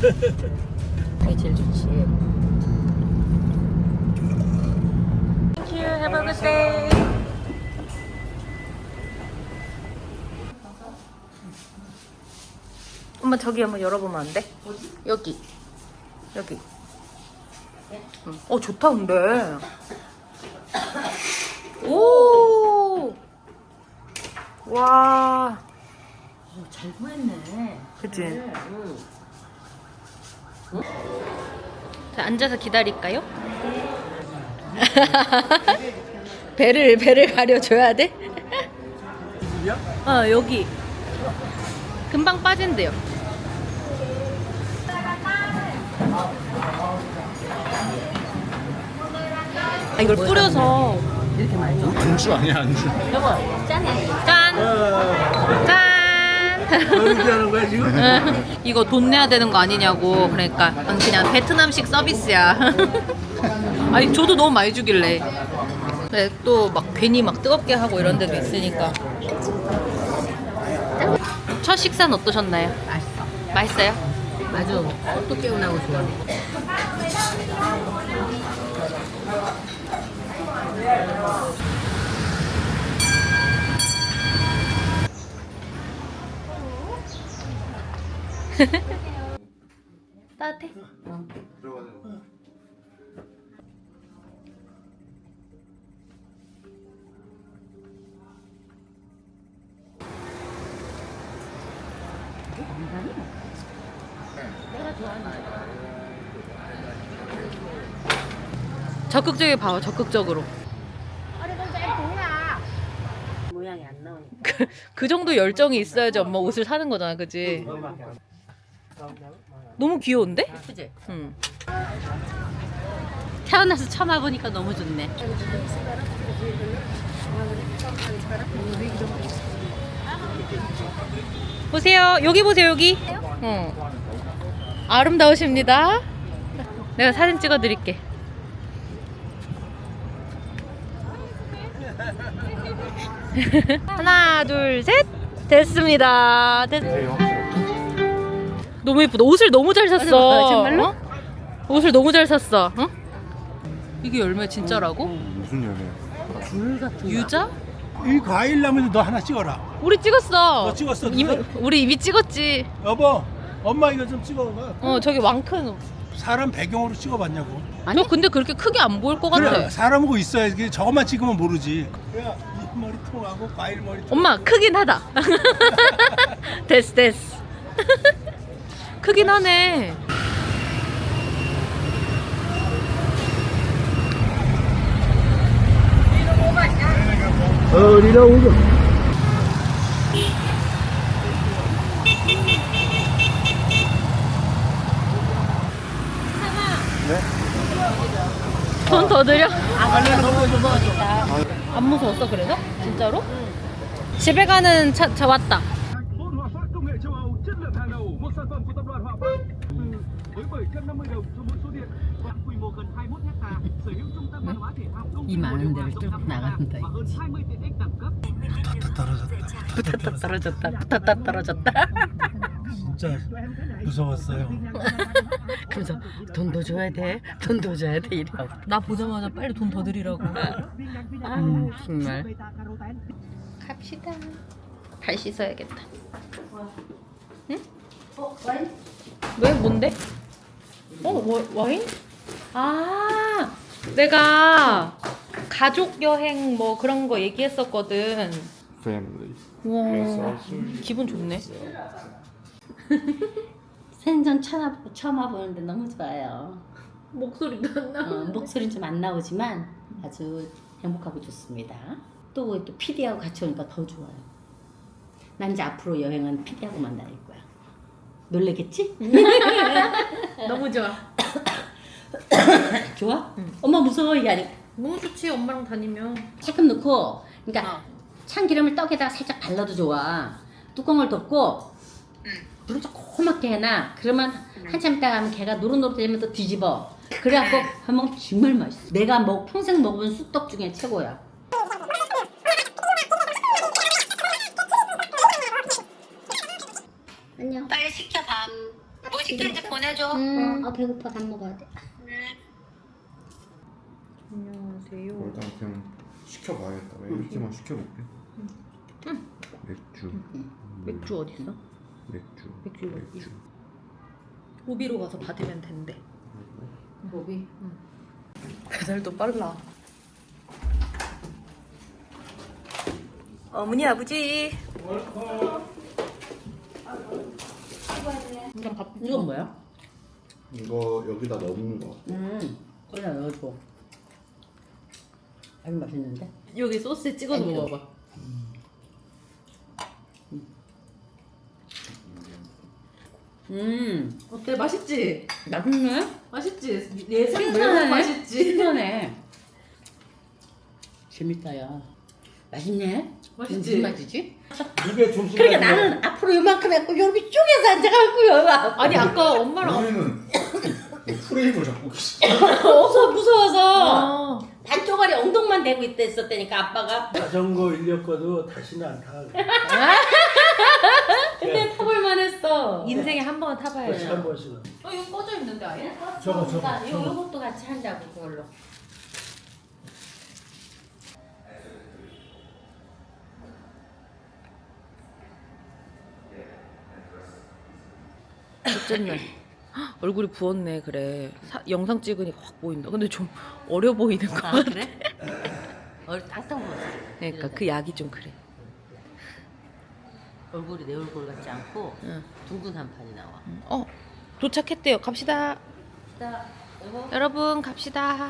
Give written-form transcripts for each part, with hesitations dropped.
이게 제일 좋지. Thank you. Have a good day. 엄마 저기 한번 열어보면 안 돼? 어디? 여기. 여기. 응. 좋다 근데. 오. 와. 잘 구했네. 그치? 응. 자, 앉아서 기다릴까요? 배를 가려줘야 돼? 여기. 금방 빠진대요. 이걸 뿌려서 이렇게 많이 줘? 안주 아니야 안주. 여보, 짠해. 짠! 짠! 이렇게 하는 거야 지금? 이거 돈 내야 되는 거 아니냐고. 그러니까 그냥 베트남식 서비스야. 아니 저도 너무 많이 주길래. 근데 또 막 괜히 막 뜨겁게 하고 이런 데도 있으니까. 첫 식사는 어떠셨나요? 맛있어. 맛있어요? 아주 속도 깨우나고 좋아. 따뜻해? 적극적으로 봐요. 적극적으로. 모양이 안 나오니까. 그 정도 열정이 있어야지 엄마 옷을 사는 거잖아, 그지? 너무 귀여운데? 그지? 응. 태어나서 처음 와보니까 너무 좋네. 보세요. 여기 보세요, 여기. 아름다우십니다. 내가 사진 찍어 드릴게. 하나, 둘, 셋. 됐습니다. 너무 예쁘다. 옷을 너무 잘 샀어. 정말로? 어? 옷을 너무 잘 샀어. 어? 이게 열매 진짜라고? 무슨 열매야? 줄 같은 유자? 이 과일 나무도 너 하나 찍어라. 우리 찍었어. 너 찍었어, 이미, 누가? 우리 이미 찍었지. 여보, 엄마 이거 좀 찍어봐. 저기 왕큰. 사람 배경으로 찍어봤냐고. 너 근데 그렇게 크게 안 보일 것 같아. 그래, 사람하고 있어야지. 저것만 찍으면 모르지. 야, 이 머리통하고 과일 머리통. 엄마 크긴 하다. 됐어. 크긴 하네. 어디다 오죠? 돈 더 드려? 원래 너무 무거우니까. 안 무서웠어 그래서? 진짜로? 집에 가는 차 왔다. Vốn Hòa Phát công nghệ châu Âu chất lượng hàng đầu, một sản phẩm của tập đoàn Hòa Phát. Với 750 đồng cho mỗi số điện, đoạn quy mô gần 21 ha, sở hữu trung tâm văn hóa thể thao công 이 viên 많은 điều hòa 데를 rộng 쭉 50 나간다. và hơn 20 tiện ích đẳng cấp. 붙었다 떨어졌다. 진짜 무서웠어요. 그래서 돈도 줘야 돼. 돈도 줘야 돼. 이래요. 나 보자마자 빨리 돈 더 드리라고. 정말. 갑시다. 발 씻어야겠다. 응? 와인? 왜? 뭔데? 와인? 아, 내가 가족 여행 뭐 그런 거 얘기했었거든. Family. 와, 기분 좋네. 생전 처음 와보는데 너무 좋아요. 목소리도 안 나. 목소리는 좀 안 나오지만 아주 행복하고 좋습니다. 또 이렇게 PD하고 같이 오니까 더 좋아요. 난 이제 앞으로 여행은 PD하고만 다닐 거야. 놀래겠지? 너무 좋아. 좋아? 엄마 무서워 이게 아니. 너무 좋지 엄마랑 다니면. 조금 넣고 그러니까 참기름을 떡에다가 살짝 발라도 좋아. 뚜껑을 덮고 물을 조그맣게 해놔. 그러면 한참 있다가 하면 걔가 노릇노릇해지면 또 뒤집어. 그래갖고 하면 정말 맛있어. 내가 평생 먹어본 쑥떡 중에 최고야. 안녕. 빨리 시켜 밥. 뭐 시킬지 보내줘. 배고파. 밥 먹어야 돼. 안녕하세요. 일단 그냥 시켜봐야겠다. 이렇게만 시켜볼게. 맥주. 맥주 어디 있어? 맥주. 로비로 가서 받으면 된대. 로비? 응. 배달도 빨라. 어머니 아버지. 이건 뭐야? 이거 여기다 넣는 거. 거기다 넣어줘. 아주 맛있는데? 여기 소스에 찍어서 땡큐. 먹어봐. 어때? 맛있지? 맛있네? 맛있지? 예상 신선하네. 매운 맛있지? 신선해. 재밌다, 야. 맛있네? 맛있지? 무슨 맛이지? 입에 좀 그러니까 나는 앞으로 요만큼 했고 여기 쪼개서 앉아갖고요. 아니 아까 엄마랑 우리는 프레임을 잡고 계시. 무서워서 아, 반쪽알이 엉덩만 대고 있었다니까 아빠가. 자전거 일렸거도 다시는 안 타. 근데 타볼만 했어. 인생에 한 번 타봐야죠. 한 번씩은. 이거 꺼져 있는데 아예? 저거. 요것도 같이 한다고 그걸로. 어쨌네. 얼굴이 부었네. 그래. 영상 찍으니까 확 보인다. 근데 좀 어려 보이는 거 같아. 그래? 탕탕 보였어. 그러니까 그 약이 좀 그래. 얼굴이 내 얼굴 같지 않고 응. 둥근 한 판이 나와. 도착했대요. 갑시다. 자, 여보. 여러분 갑시다.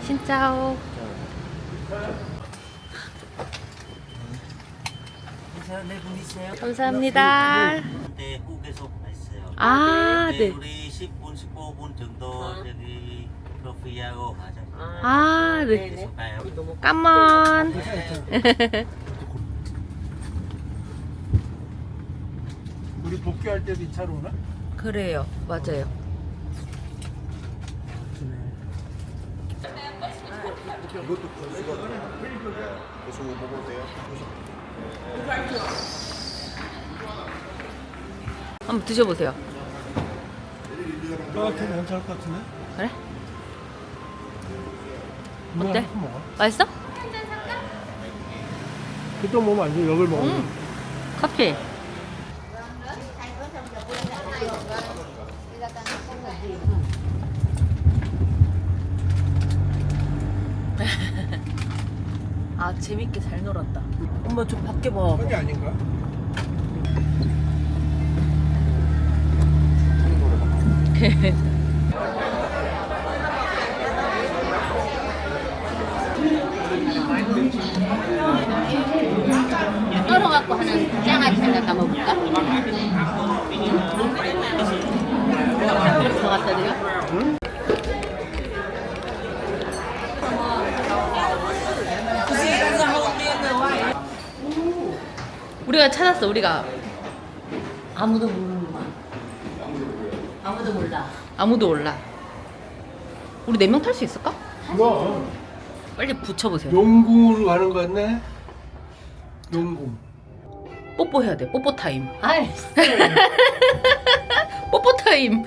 신짜오. 네, 분이세요? 감사합니다. 네, 후에서 보냈어요. 아, 네, 네. 우리 10분, 15분 정도 저기 트로피하고 가자. 아, 네. 그래서 가요. 까만. 우리 복귀할 때도 이 차로 오나? 그래요. 맞아요. 한번 드셔보세요. 너 같으면 괜찮을 것 같은데? 그래? 뭐, 어때? 한번 먹어. 맛있어? 그또 먹으면 안 돼. 여길 먹으면. 커피. 아 재밌게 잘 놀았다. 엄마 좀 밖에 봐. 그게 아닌가? 썰어갖고 하는 짱아지 하나 담아볼까? 더 갖다 드려? 우리가 찾았어. 우리가 아무도 모르는구만. 아무도 몰라. 아무도 몰라. 우리 4명 탈 수 있을까? 그럼 빨리 붙여보세요. 용궁으로 가는 거 같네. 용궁. 뽀뽀 해야 돼. 뽀뽀 타임. 아이, 뽀뽀 타임.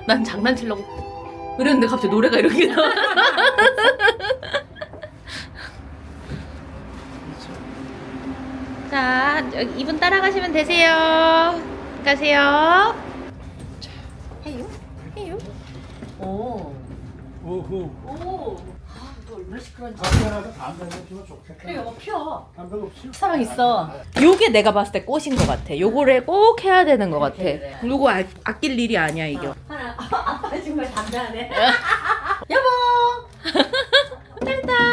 난 장난치려고 그랬는데 갑자기 노래가 이렇게 나와. 자, 여기 이분 따라가시면 되세요. 가세요. 해요? 해요? 오. 오호. 오. 아, 너 얼마나 시끄러운지. 담배 하나 담배 하나 피면 좋겠다. 그래, 여보 펴. 담배가 없지? 사랑 있어. 요게 내가 봤을 때 꽃인 것 같아. 요거를 꼭 해야 되는 것 같아. 그래. 요거 아낄 일이 아니야 이게. 하나. 아빠 정말 담대하네. 여보. 딴딴.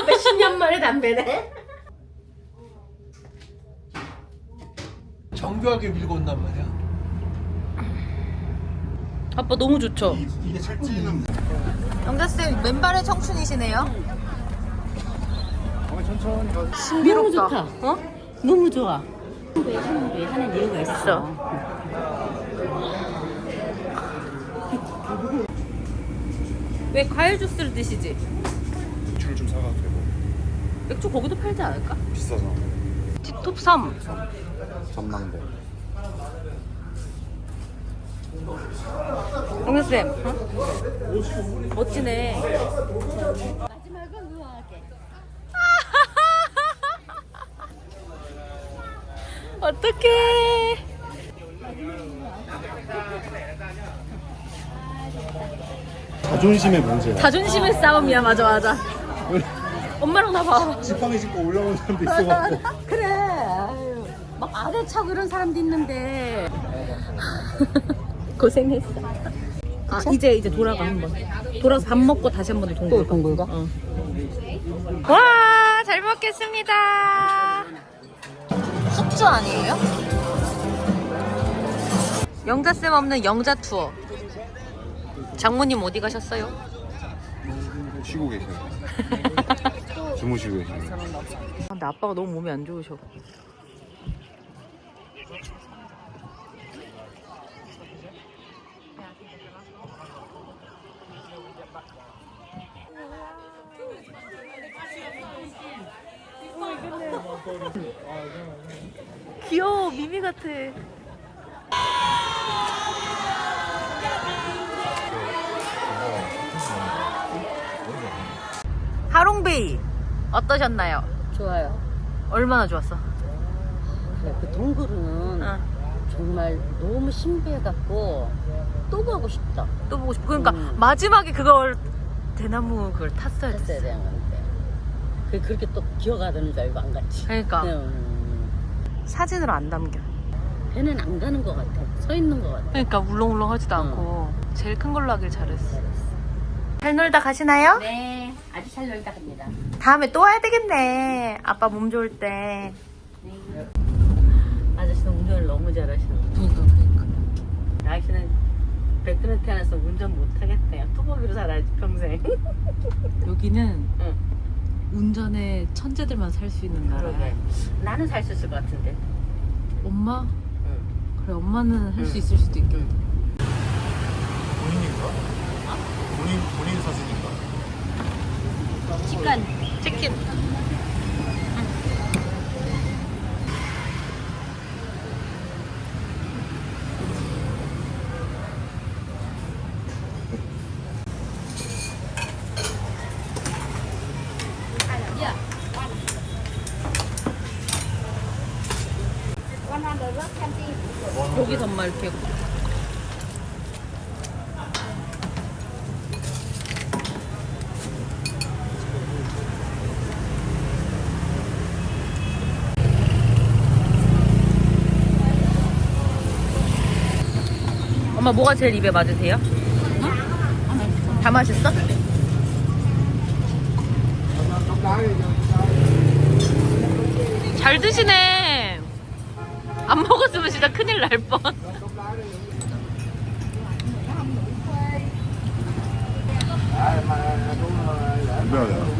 몇십 년 만에 담배네. 정교하게 밀고 온단 말이야. 아빠 너무 좋죠. 이게 살찌는. 영자쌤 맨발의 청춘이시네요. 너무 좋다. 어? 너무 좋아. 왜 하는 이유가 있어. 왜 과일 주스를 드시지? 맥주를 좀 사가도 되고. 맥주 거기도 팔지 않을까? 비싸잖아. 티톱 3. 전망대. 영수쌤, 멋지네. 마지막은 우아하게. 어떡해. 자존심의 문제야. 자존심의 싸움이야, 맞아. 엄마랑 나봐. 지팡이 짚고 올라오는 사람도 있어갖고. 그래. 아유, 막 아래 차고 이런 사람도 있는데. 고생했어. 아, 이제 돌아가 한번. 돌아서 밥 먹고 다시 한번 동굴. 또 동굴 가? 와, 잘 먹겠습니다. 숙주 아니에요? 영자쌤 없는 영자 투어. 장모님 어디 가셨어요? 쉬고 계세요. 주무시고 계세요. 근데 아빠가 너무 몸이 안 좋으셔. 귀여워, 미미 같아. 하롱베이 어떠셨나요? 좋아요. 얼마나 좋았어? 그래, 그 동굴은 응. 정말 너무 신비해갖고 또 가고 싶다. 또 보고 싶어. 그러니까 마지막에 그걸 대나무 그걸 탔어야 돼. 했어야 되는 건데. 그렇게 또 기어가는 줄 알고 안 갔지. 그러니까 음, 사진으로 안 담겨. 배는 안 가는 것 같아. 서 있는 것 같아. 그러니까 울렁울렁하지도 않고 제일 큰 걸로 하길 잘했어. 잘 놀다 가시나요? 네, 아주 잘 놀다 갑니다. 다음에 또 와야 되겠네. 아빠 몸 좋을 때. 아저씨는 운전을 너무 잘하시는 그러니까. 아저씨는 베트남 태어나서 운전 못하겠대요. 뚜벅이로 살아야지 평생. 여기는 응. 운전에 천재들만 살 수 있는 나라야. 그러게. 나는 살 수 있을 것 같은데. 엄마? 응. 그래, 엄마는 할 수 응. 있을 수도 있겠다. 본인인가? 본인 사진인가? 치간. 치킨. 고기 덤마 이렇게. 엄마 뭐가 제일 입에 맞으세요? 다 맛있어? 잘 드시네. 안 먹었으면 진짜 큰일 날 뻔. 미안해요.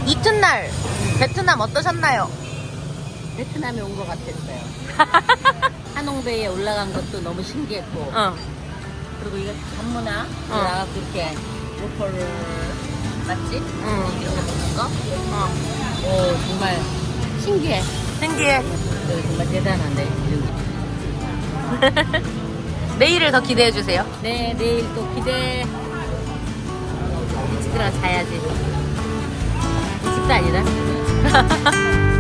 이튿날 베트남 어떠셨나요? 베트남에 온 것 같았어요. 하농베이에 올라간 것도 너무 신기했고. 어. 그리고 이거 단문화 나가고 이렇게 로컬 맛집 이렇게 먹는 거. 오 정말 신기해. 신기해. 정말 대단한데. 내일을 더 기대해 주세요. 네 내일 또 기대. 일찍 들어가 자야지. 일찍도 아니다.